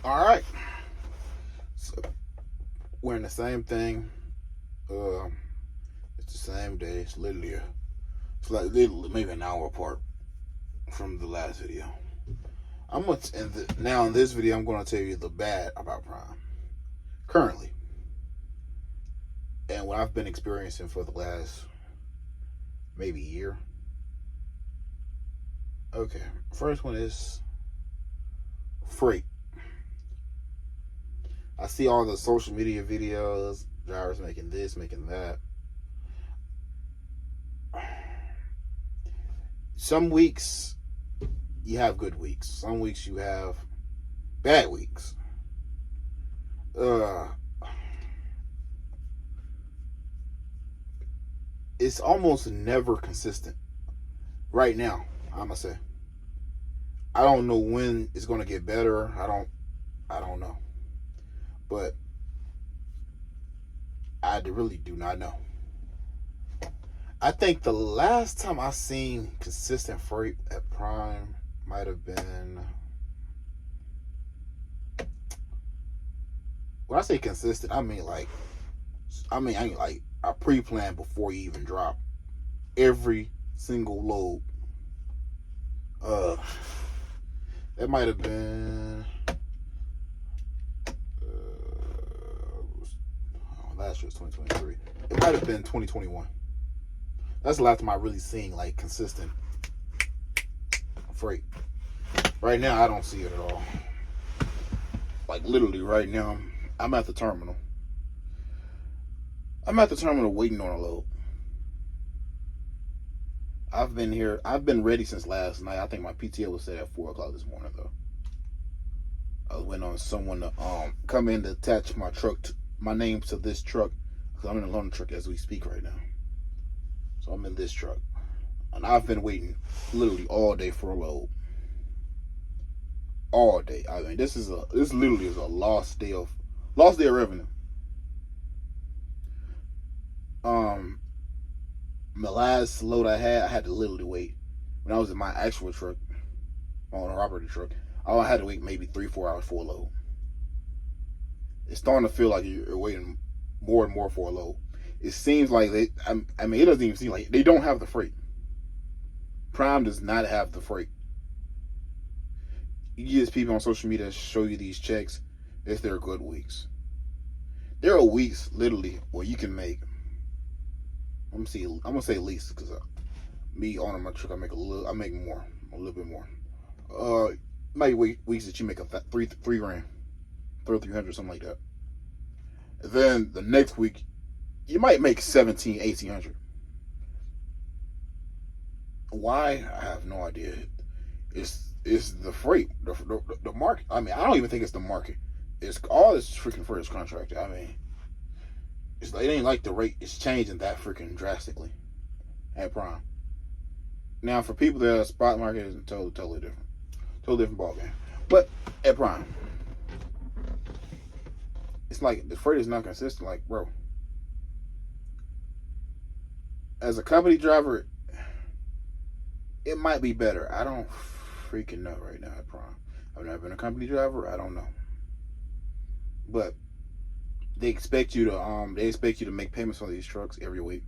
All right. So wearing the same thing. Um, it's the same day. It's like literally maybe an hour apart from the last video. Now in this video I'm gonna tell you the bad about Prime currently and what I've been experiencing for the last maybe year. Okay, first one is freight. I see all the social media videos, drivers making this, making that. Some weeks you have good weeks. Some weeks you have bad weeks. Uh, it's almost never consistent. Right now, I'm gonna say. I don't know when it's gonna get better. I don't know. But I really do not know. I think the last time I seen consistent freight at Prime might have been, when I say consistent, I mean like I pre-plan before you even drop every single load. Uh, that might have been last year was 2023. It might have been 2021. That's the last time I really seen like consistent freight. Right now, I don't see it at all. Like literally, right now, I'm at the terminal. I'm at the terminal waiting on a load. I've been here. I've been ready since last night. I think my PTO was set at 4 o'clock this morning though. I was waiting on someone to come in to attach my name to this truck because I'm in a loaner truck as we speak right now. So I'm in this truck, and I've been waiting literally all day for a load. All day. I mean, this literally is a lost day of revenue. The last load I had to literally wait when I was in my actual truck, on a operating truck. I had to wait maybe 3-4 hours for a load. It's starting to feel like you're waiting more and more for a load. It seems like it doesn't even seem like they don't have the freight. Prime does not have the freight. You get people on social media show you these checks. It's their good weeks. There are weeks literally where you can make. I'm gonna say at least because me owning my truck, I make more, a little bit more. Maybe weeks that you make three grand, 300, something like that. And then the next week, you might make 1,700, 1,800. Why? I have no idea. It's the freight, the market. I mean, I don't even think it's the market. It's all this freaking freight is contracted. I mean, it ain't like the rate is changing that freaking drastically at Prime. Now, for people that are spot market, is totally different. Totally different ballgame. But at Prime, it's like the freight is not consistent. Like, bro, as a company driver, it might be better. I don't freaking know right now at Prime. I've never been a company driver. I don't know. But they expect you to make payments on these trucks every week.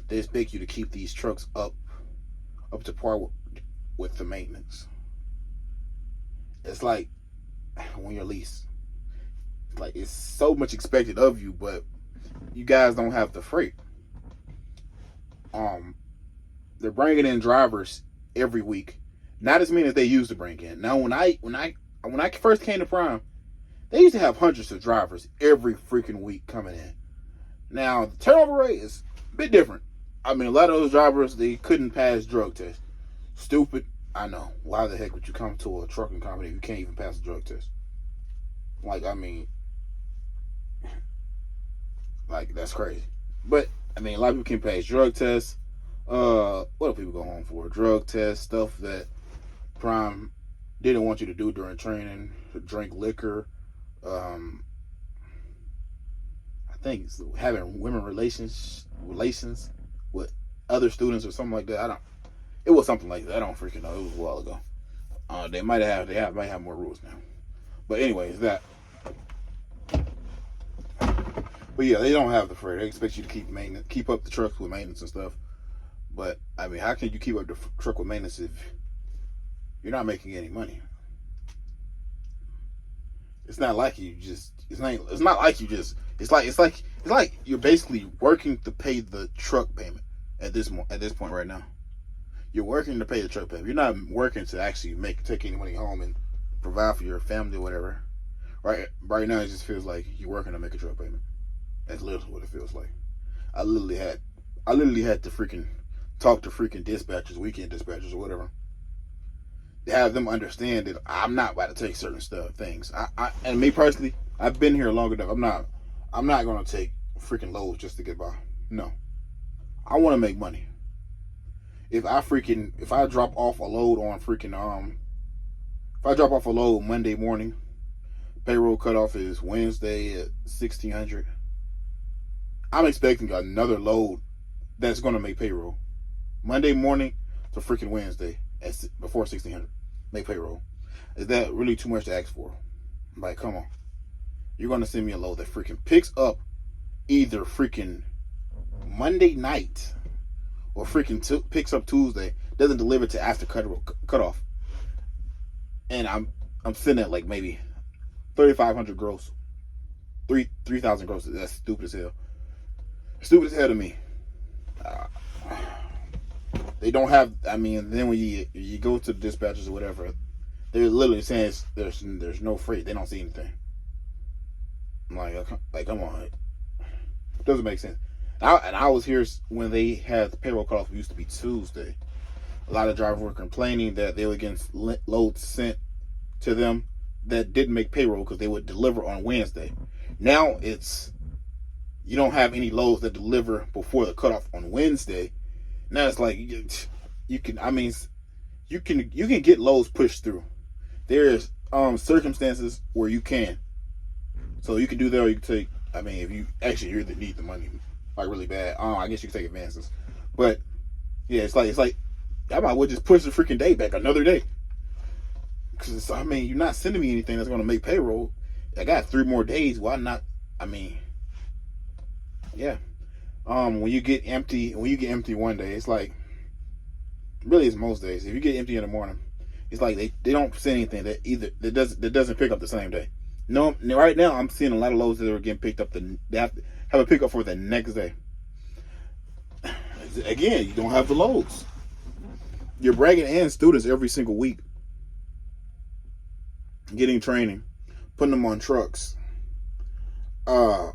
They expect you to keep these trucks up to par with the maintenance. It's like when you're leased. It's like it's so much expected of you, but you guys don't have the freight. They're bringing in drivers every week, not as many as they used to bring in. Now, when I first came to Prime, they used to have hundreds of drivers every freaking week coming in. Now, the turnover rate is a bit different. I mean, a lot of those drivers, they couldn't pass drug tests. Stupid, I know. Why the heck would you come to a trucking company if you can't even pass a drug test? Like, I mean, like, that's crazy. But, I mean, a lot of people can pass drug tests. What do people go home for? Drug tests, stuff that Prime didn't want you to do during training, to drink liquor. I think it's having women relations with other students or something like that. It was something like that. I don't freaking know. It was a while ago. They might have more rules now. But anyways, that. But yeah, they don't have the freight. They expect you to keep up the trucks with maintenance and stuff. But I mean, how can you keep up the truck with maintenance if you're not making any money? It's not like you just. It's not like you just. It's like you're basically working to pay the truck payment at this point right now. You're working to pay the truck payment. You're not working to actually take any money home and provide for your family or whatever. Right now, it just feels like you're working to make a truck payment. That's literally what it feels like. I literally had to freaking talk to freaking dispatchers, weekend dispatchers or whatever, to have them understand that I'm not about to take certain things. And me personally, I've been here long enough. I'm not gonna take freaking loads just to get by. No, I want to make money. If I drop off a load on freaking if I drop off a load Monday morning, payroll cutoff is Wednesday at 1600. I'm expecting another load that's gonna make payroll Monday morning to freaking Wednesday before 1600 make payroll. Is that really too much to ask for? I'm like, come on, you're gonna send me a load that freaking picks up either freaking Monday night or freaking picks up Tuesday, doesn't deliver to after cutoff, and I'm sitting at like maybe 3,500 gross, 3,000 gross. That's stupid as hell. Stupid as hell to me. They don't have. I mean, then when you go to the dispatchers or whatever, they're literally saying there's no freight. They don't see anything. I'm like come on, it doesn't make sense. And I was here when they had the payroll cutoff. It used to be Tuesday. A lot of drivers were complaining that they were getting loads sent to them that didn't make payroll because they would deliver on Wednesday. Now it's you don't have any loads that deliver before the cutoff on Wednesday. Now it's like you can get loads pushed through. There's circumstances where you can, so you can do that, or you can take. I mean, if you actually really need the money like really bad, I guess you can take advances. But yeah, it's like I might well just push the freaking day back another day. Because I mean, you're not sending me anything that's gonna make payroll. I got 3 more days. Why not? I mean, yeah. When you get empty one day, it's like really it's most days. If you get empty in the morning, it's like they don't send anything that doesn't pick up the same day. No, right now I'm seeing a lot of loads that are getting picked up. They have to have a pickup for the next day. Again, you don't have the loads. You're bragging in students every single week, getting training, putting them on trucks, and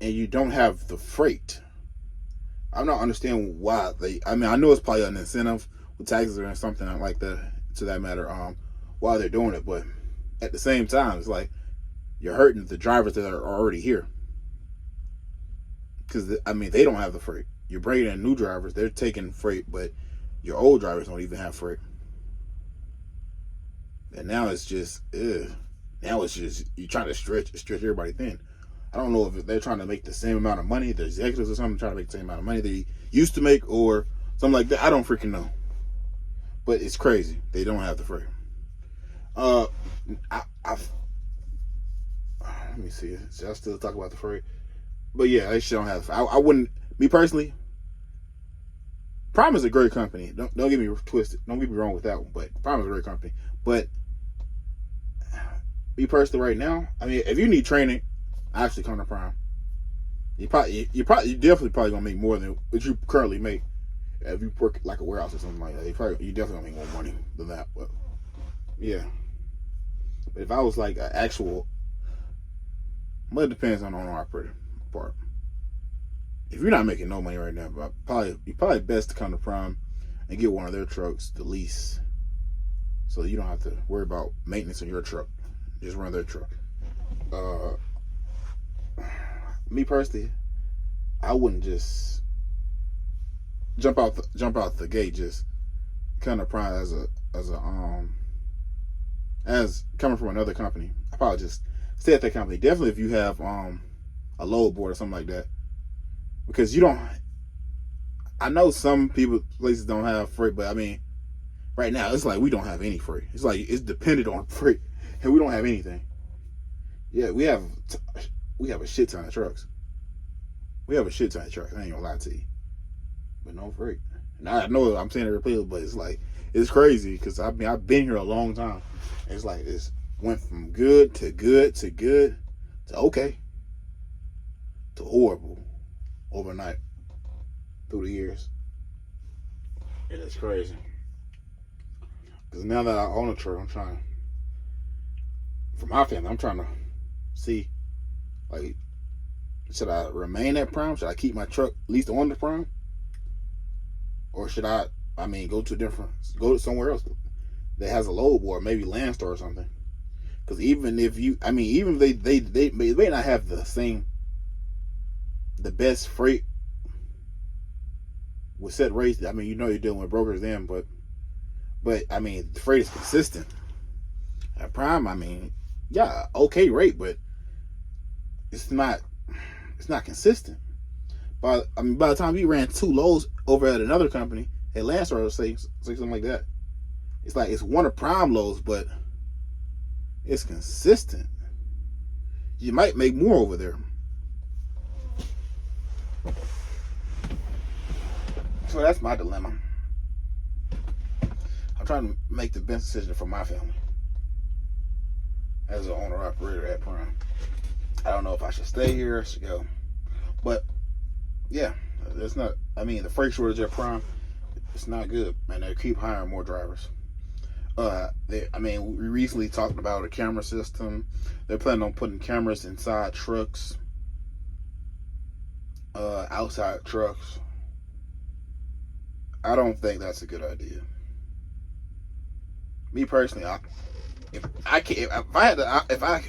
you don't have the freight. I'm not understanding why I mean, I know it's probably an incentive with taxes or something like that, to that matter, why they're doing it, but at the same time, it's like you're hurting the drivers that are already here. Because, I mean, they don't have the freight. You're bringing in new drivers, they're taking freight, but your old drivers don't even have freight. And now it's just, now it's just, you're trying to stretch everybody thin. I don't know if they're trying to make the same amount of money, the executives or something trying to make the same amount of money they used to make, or something like that. I don't freaking know. But it's crazy. They don't have the freight. Let me see. Should I still talk about the freight? But yeah, they should don't have. I wouldn't. Me personally, Prime is a great company. Don't get me twisted. Don't get me wrong with that one. But Prime is a great company. But me personally, right now, I mean, if you need training, actually come to Prime. You definitely gonna make more than what you currently make if you work like a warehouse or something like that. You definitely gonna make more money than that. But yeah. But if I was like an actual, well, it depends on the owner operator part. If you're not making no money right now, but you're probably best to come to Prime and get one of their trucks to lease, so you don't have to worry about maintenance on your truck. Just run their truck. Me personally, I wouldn't just jump out the gate just kind of Prime as coming from another company. I probably just stay at that company. Definitely if you have a load board or something like that, because you don't. I know some places don't have freight, but I mean, right now it's like we don't have any freight. It's like it's dependent on freight. and we don't have anything. Yeah, we have a shit ton of trucks. We have a shit ton of trucks. I ain't gonna lie to you, but no freight. And I know I'm saying it repeatedly, but it's like it's crazy because I've been here a long time. It's like it's went from good to good to good to okay to horrible overnight through the years. And it's crazy. Because now that I own a truck, I'm trying, for my family, I'm trying to see, like, should I remain at Prime? Should I keep my truck at least on the Prime? Or should I go to somewhere else that has a load board, maybe Landstar or something? Because even if they may not have the best freight with set rates. You're dealing with brokers then, but the freight is consistent. At Prime, okay rate, but it's not consistent. By the time you ran 2 loads over at another company, at Landstar, say something like that, it's like it's one of Prime loads, but it's consistent. You might make more over there. So that's my dilemma. I'm trying to make the best decision for my family as an owner-operator at Prime. I don't know if I should stay here or should go. But, yeah, it's not, the freight shortage at Prime, it's not good, man. They keep hiring more drivers. We recently talked about a camera system. They're planning on putting cameras inside trucks, outside trucks. I don't think that's a good idea. Me personally,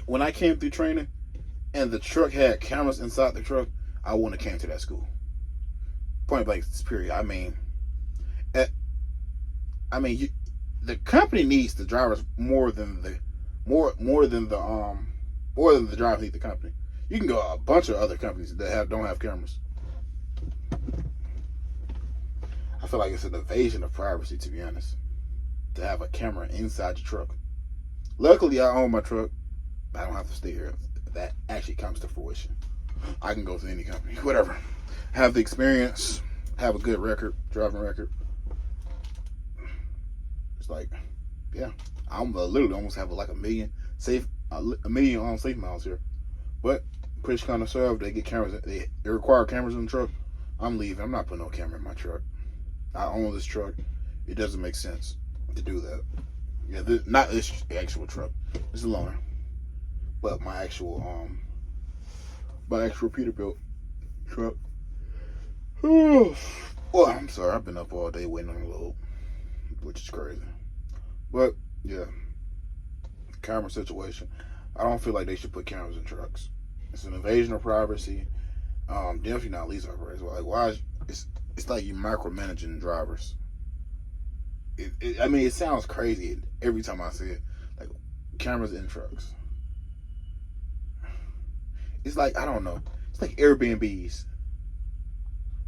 when I came through training and the truck had cameras inside the truck, I wouldn't have came to that school. Point blank, period. The company needs the drivers more than the drivers need the company. You can go to a bunch of other companies that don't have cameras. I feel like it's an invasion of privacy, to be honest, to have a camera inside your truck. Luckily, I own my truck. I don't have to stay here if that actually comes to fruition. I can go to any company, whatever. Have the experience, have a good driving record. It's like, yeah, I'm literally almost have like a million safe miles here. But push kind of serve, they get cameras. They require cameras in the truck. I'm leaving. I'm not putting no camera in my truck. I own this truck. It doesn't make sense to do that. Yeah, not this actual truck. It's a loaner, but my actual Peterbilt truck. Oh, I'm sorry. I've been up all day waiting on a load, which is crazy. But yeah, camera situation. I don't feel like they should put cameras in trucks. It's an invasion of privacy. Definitely not lease operators. Like, why? It's like you micromanaging drivers. It sounds crazy every time I say it. Like, cameras in trucks. It's like, I don't know. It's like Airbnbs.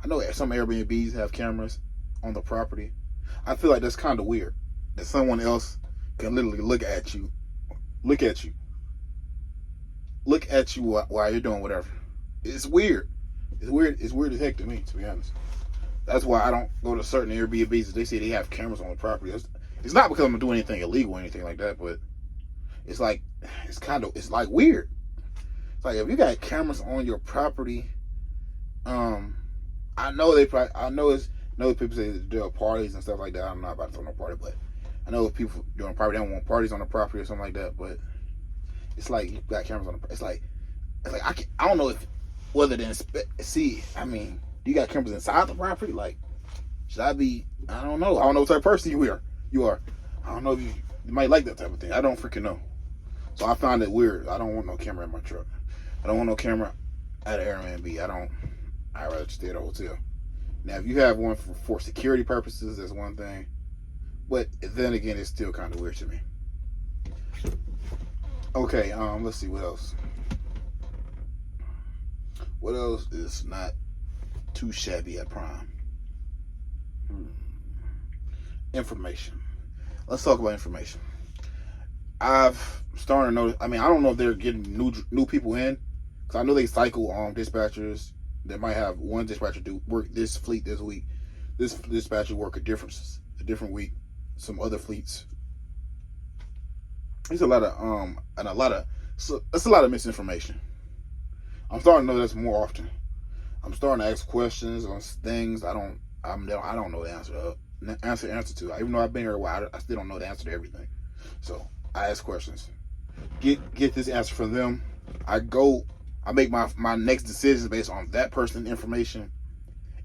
I know some Airbnbs have cameras on the property. I feel like that's kind of weird. That someone else can literally look at you while you're doing whatever. It's weird. It's weird as heck to me, to be honest. That's why I don't go to certain Airbnbs. They say they have cameras on the property. It's not because I'm doing anything illegal or anything like that, but it's like weird. It's like if you got cameras on your property, I know people say there are parties and stuff like that. I'm not about to throw no party, but I know if people doing party, they don't want parties on the property or something like that. But it's like you got cameras on the. It's like I don't know whether to see. You got cameras inside the property. Like, should I be? I don't know. I don't know what type of person you are. I don't know if you might like that type of thing. I don't freaking know. So I found it weird. I don't want no camera in my truck. I don't want no camera at an Airbnb. I'd rather stay at a hotel. Now, if you have one for security purposes, that's one thing. But then again, it's still kind of weird to me. Okay, let's see what else. What else is not too shabby at Prime? Information. Let's talk about information. I've starting to notice. I mean, I don't know if they're getting new people in, because I know they cycle dispatchers. They might have one dispatcher do work this fleet this week. This dispatcher work a different week. Some other fleets. It's a lot of it's a lot of misinformation. I'm starting to know this more often. I'm starting to ask questions on things I don't know the answer to. Even though I've been here a while, I still don't know the answer to everything. So I ask questions. Get this answer from them. I make my next decision based on that person's information.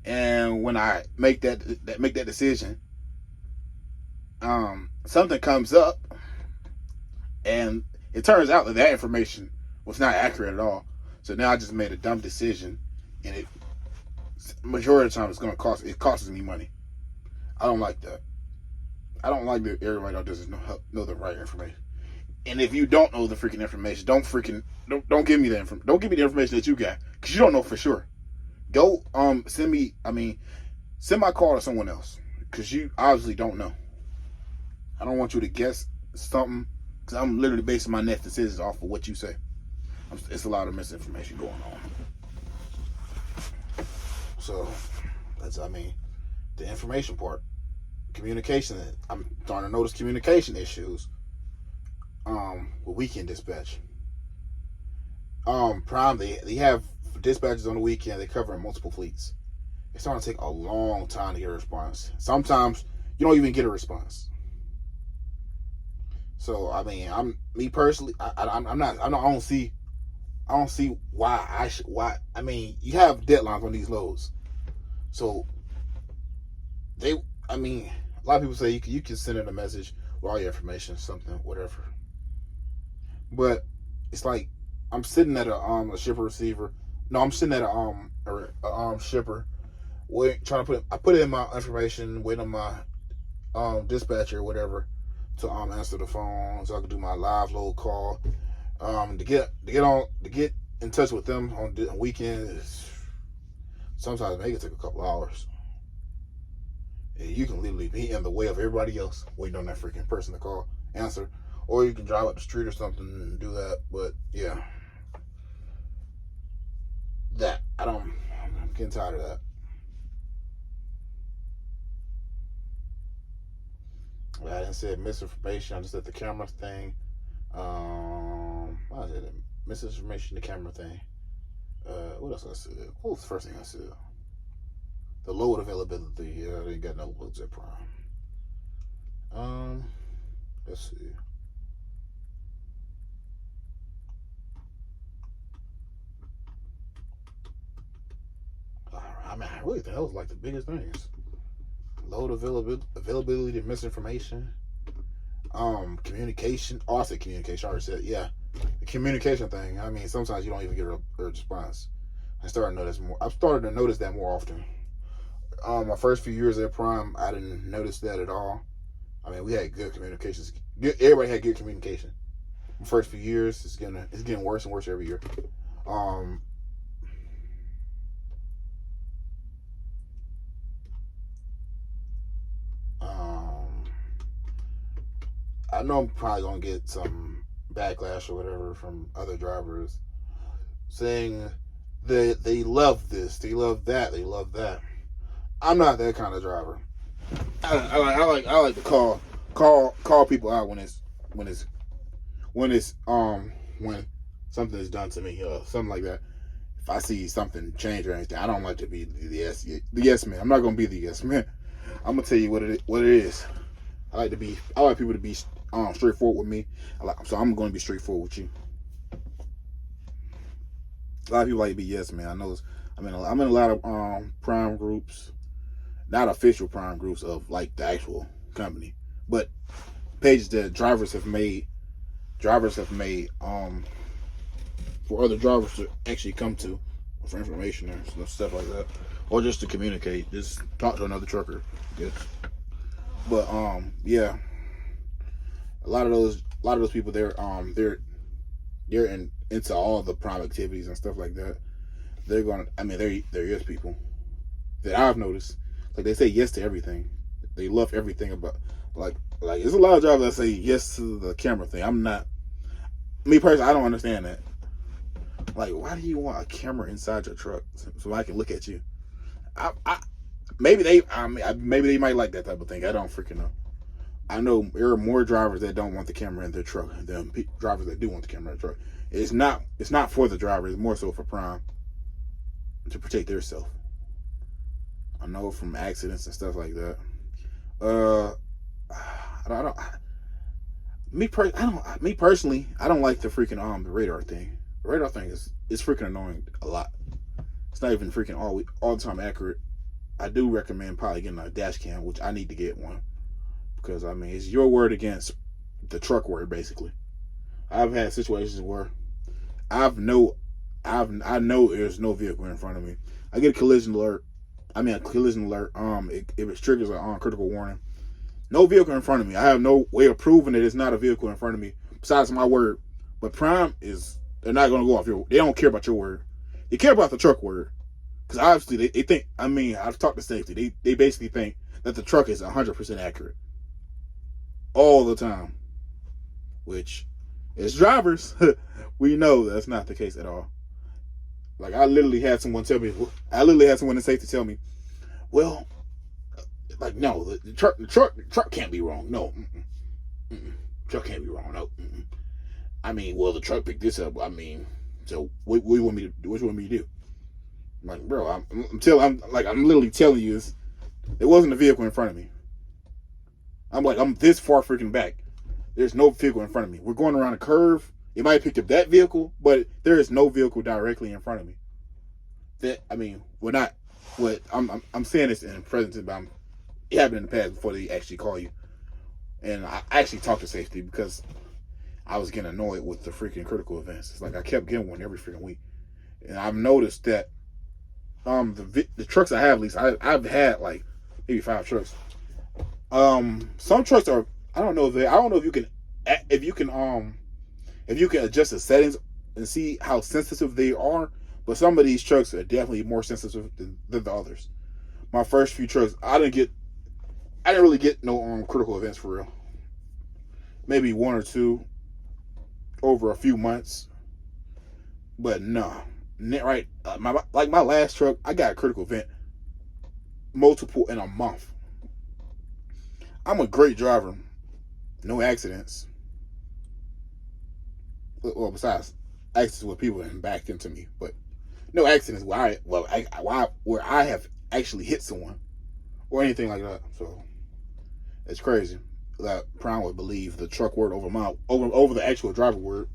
And when I make that decision, something comes up, and it turns out that information was not accurate at all. So now I just made a dumb decision, and it majority of the time it costs me money. I don't like that. I don't like that everybody doesn't know the right information. And if you don't know the freaking information, don't give me the information. Don't give me the information that you got, because you don't know for sure. Go send my call to someone else, because you obviously don't know. I don't want you to guess something, because I'm literally basing my next decisions off of what you say. It's a lot of misinformation going on. So that's the information part. Communication. I'm starting to notice communication issues with weekend dispatch. Prime, they have dispatchers on the weekend. They cover multiple fleets. It's starting to take a long time to get a response. Sometimes you don't even get a response. So I'm me personally. I don't see why you have deadlines on these loads. So a lot of people say you can send in a message with all your information, something, whatever. But it's like I'm sitting at a shipper receiver. No, I'm sitting at a shipper. Trying to put it in my information, waiting on my dispatcher or whatever to answer the phone so I can do my live load call. To get in touch with them on weekends, sometimes it can take a couple hours. And you can literally be in the way of everybody else waiting on that freaking person to answer, or you can drive up the street or something and do that. But yeah, I'm getting tired of that. I didn't say misinformation. I just said the camera thing. What was it? Misinformation, the camera thing. What else I said? What was the first thing I said? The load availability. Yeah, I didn't got no loads at Prime. Let's see. I really think that was like the biggest things. Load availability, misinformation, communication. Oh, I said communication. I already said, yeah. The communication thing. Sometimes you don't even get a response. I've started to notice that more often. My first few years at Prime, I didn't notice that at all. We had good communications. Everybody had good communication. The first few years, it's getting worse and worse every year. I know I'm probably gonna get some backlash or whatever from other drivers saying that they love this, they love that, they love that. I'm not that kind of driver. I like to call people out when something is done to me, something like that. If I see something change or anything, I don't like to be the yes man. I'm not gonna be the yes man. I'm gonna tell you what it is. I like people to be straightforward with me. So I'm going to be straightforward with you. A lot of people like to be yes man. I know. I'm in a lot of Prime groups, not official Prime groups of like the actual company, but pages that drivers have made for other drivers to actually come to for information and stuff like that, or just to communicate, just talk to another trucker. Yes. But yeah, a lot of those people they're into all the Prime activities and stuff like that. They're yes people that I've noticed. Like they say yes to everything. They love everything about like there's a lot of drivers that say yes to the camera thing. I'm not Me personally, I don't understand that. Like, why do you want a camera inside your truck so I can look at you? Maybe maybe they might like that type of thing. I don't freaking know. I know there are more drivers that don't want the camera in their truck than drivers that do want the camera in their truck. It's not for the driver. It's more so for Prime to protect themselves. I know from accidents and stuff like that. I don't. Me personally, I don't like the freaking the radar thing. The radar thing is freaking annoying a lot. It's not even freaking all the time accurate. I do recommend probably getting a dash cam, which I need to get one because I mean it's your word against the truck word basically. I've had situations where I know there's no vehicle in front of me. I get a collision alert. If it triggers a critical warning. No vehicle in front of me. I have no way of proving that it's not a vehicle in front of me besides my word. But Prime they're not going to go off they don't care about your word. They care about the truck word. Because obviously they think, I've talked to safety. They basically think that the truck is 100% accurate. All the time. Which, as drivers, we know that's not the case at all. Like, I literally had someone in safety tell me, well, like, no, the truck can't be wrong. No, truck can't be wrong. No, well, the truck picked this up. So what you want me to do? What you want me to do? I'm like, bro, I'm literally telling you, there wasn't a vehicle in front of me. I'm this far freaking back. There's no vehicle in front of me. We're going around a curve. It might have picked up that vehicle, but there is no vehicle directly in front of me. We're not. What I'm saying this in present, but it happened in the past before they actually call you. And I actually talked to safety because I was getting annoyed with the freaking critical events. It's like I kept getting one every freaking week, and I've noticed that the trucks I have, at least I've had like maybe 5 trucks. Some trucks are I don't know if you can adjust the settings and see how sensitive they are, but some of these trucks are definitely more sensitive than the others. My first few trucks, I didn't really get no critical events for real. Maybe 1 or 2 over a few months, but no. Right, my last truck, I got a critical event multiple in a month. I'm a great driver, no accidents. Well, besides accidents where people have backed into me, but no accidents where I have actually hit someone or anything like that. So it's crazy that Prime would believe the truck word over the actual driver word.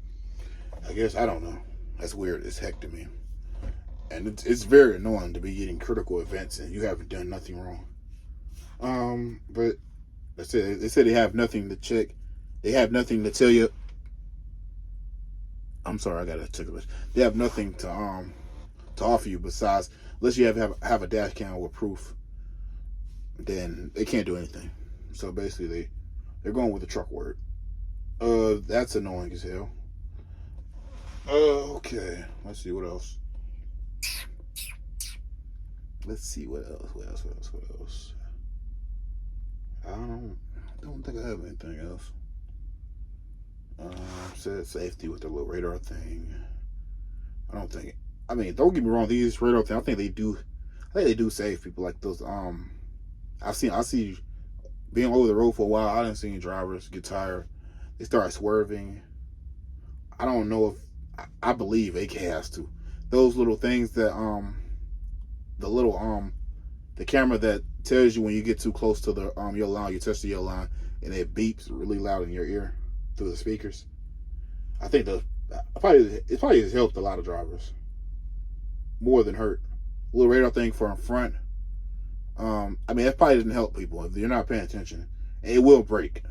I guess I don't know. That's weird as heck to me. And it's very annoying to be getting critical events and you haven't done nothing wrong. But that's it. They said they have nothing to check. They have nothing to tell you. I'm sorry, I got a tickle. They have nothing to offer you besides, unless you have a dash cam with proof, then they can't do anything. So basically, they're going with the truck word. That's annoying as hell. Okay, let's see what else. Let's see what else. I don't think I have anything else. Said safety with the little radar thing. Don't get me wrong, these radar things, I think they do save people. Like those I see being over the road for a while, I didn't see drivers get tired. They start swerving. I don't know if I believe AK has to. Those little things that the camera that tells you when you get too close to the yellow line, you touch the yellow line and it beeps really loud in your ear through the speakers. I think it probably has helped a lot of drivers more than hurt. A little radar thing for in front. That probably didn't help people if you're not paying attention. And it will break.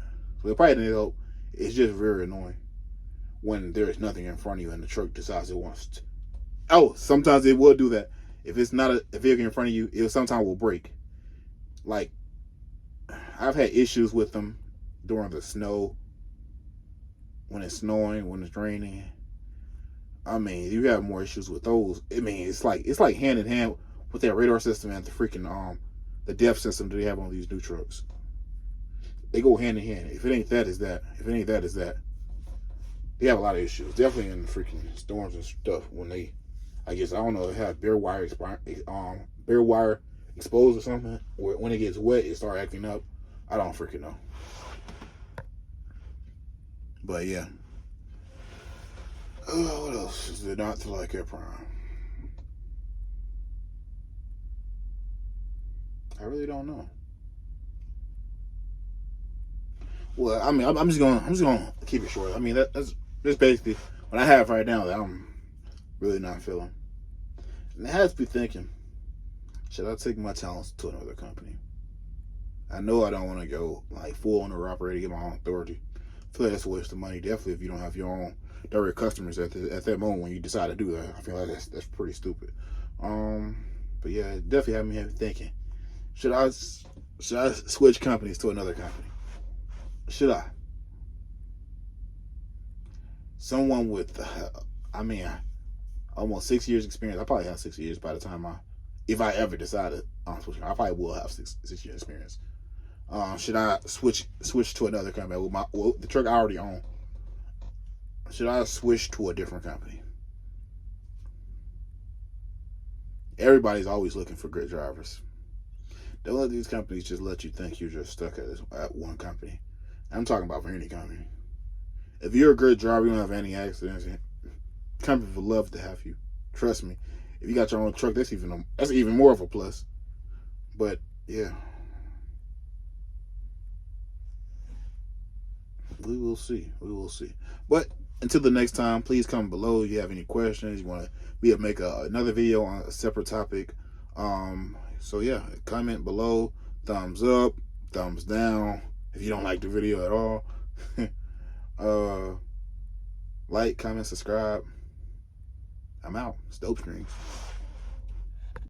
So it probably didn't help. It's just very annoying when there is nothing in front of you and the truck decides it wants to. Oh, sometimes it will do that. If it's not a vehicle in front of you, it sometimes will break. Like, I've had issues with them during the snow, when it's snowing, when it's raining. You have more issues with those. It's like hand in hand with that radar system and the freaking the depth system that they have on these new trucks. They go hand in hand. If it ain't that, is that. If it ain't that, is that. they have a lot of issues. Definitely in freaking storms and stuff when they, I guess, I don't know, they have bare wire exposed or something. Where when it gets wet, it start acting up. I don't freaking know. But yeah. What else is there not to like at Prime? I really don't know. Well, I mean, I'm just gonna keep it short. I mean, that's basically what I have right now that I'm really not feeling. And it has me thinking, should I take my talents to another company? I know I don't want to go like full owner operator, get my own authority. I feel like that's a waste of money. Definitely if you don't have your own direct customers at that moment when you decide to do that. I feel like that's pretty stupid. But yeah, it definitely had me thinking, should I switch companies to another company? Should I? Someone with, I mean, almost 6 years experience. I probably have 6 years by the time if I ever decided on switching. I probably will have six years experience. Should I switch to another company with the truck I already own? Should I switch to a different company? Everybody's always looking for good drivers. Don't let these companies just let you think you're just stuck at one company. I'm talking about for any company. If you're a good driver, you don't have any accidents, companies would love to have you. Trust me. If you got your own truck, that's even more of a plus. But yeah, we will see. But until the next time, please comment below if you have any questions. You want to make another video on a separate topic. So yeah, comment below. Thumbs up, thumbs down if you don't like the video at all. Like, comment, subscribe. I'm out. It's Dope Stream.